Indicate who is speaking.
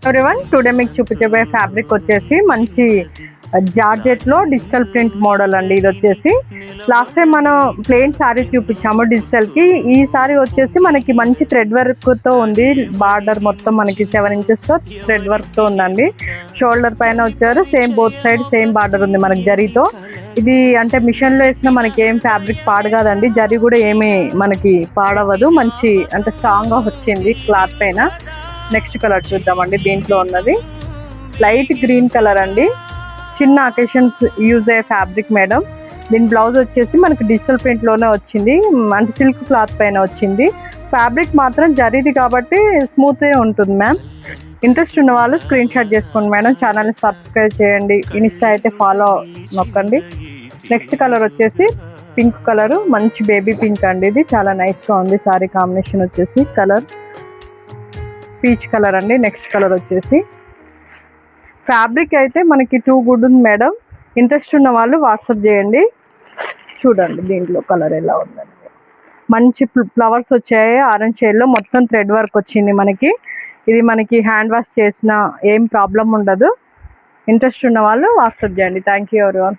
Speaker 1: Everyone today మీకు చూపించబోయే fabric వచ్చేసి మంచి జార్జెట్ లో డిజిటల్ ప్రింట్ మోడల్ అండి. ఇది వచ్చేసి లాస్ట్ టైం మనం ప్లెయిన్ శారీ చూపించాము డిజిటల్ కి. ఈ సారీ వచ్చేసి మనకి మంచి థ్రెడ్ వర్క్ తో ఉంది. బార్డర్ మొత్తం మనకి 7 inches తో థ్రెడ్ వర్క్ తో ఉందండి. షోల్డర్ పైన వచ్చారు same both side same border ఉంది మనకి జరీతో. ఇది అంటే మిషన్ లో వేసిన మనకి ఏం ఫ్యాబ్రిక్ పాడు కాదండి. జరీ కూడా ఏమి మనకి పాడవదు. మంచి అంటే స్ట్రాంగ్ గా వచ్చింది క్లాత్ పైన. నెక్స్ట్ కలర్ చూద్దామండి. దీంట్లో ఉన్నది లైట్ గ్రీన్ కలర్ అండి. చిన్న అకేషన్స్ యూజ్ అయ్యే ఫ్యాబ్రిక్ మేడం. దీని బ్లౌజ్ వచ్చేసి మనకి డిజిటల్ ప్రింట్ లోనే వచ్చింది. అంటే సిల్క్ క్లాత్ పైన వచ్చింది. ఫ్యాబ్రిక్ మాత్రం జరీది కాబట్టి స్మూత్ ఉంటుంది మ్యామ్. ఇంట్రెస్ట్ ఉన్న వాళ్ళు స్క్రీన్ షాట్ చేసుకోండి మేడం. ఛానల్ని సబ్స్క్రైబ్ చేయండి. ఇన్స్టా అయితే ఫాలో నొక్కండి. నెక్స్ట్ కలర్ వచ్చేసి పింక్ కలర్, మంచి బేబీ పింక్ అండి. ఇది చాలా నైస్గా ఉంది. సారీ కాంబినేషన్ వచ్చేసి కలర్ పీచ్ కలర్ అండి. నెక్స్ట్ కలర్ వచ్చేసి ఫ్యాబ్రిక్ అయితే మనకి టూ గుడ్ ఉంది మేడం. ఇంట్రెస్ట్ ఉన్న వాళ్ళు వాట్సాప్ చేయండి. చూడండి దీంట్లో కలర్ ఎలా ఉందండి. మంచి ఫ్లవర్స్ వచ్చాయి ఆరెంజ్ షేడ్లో. మొత్తం థ్రెడ్ వర్క్ వచ్చింది మనకి. ఇది మనకి హ్యాండ్ వాష్ చేసిన ఏం ప్రాబ్లం ఉండదు. ఇంట్రెస్ట్ ఉన్న వాళ్ళు వాట్సాప్ చేయండి. Thank you everyone.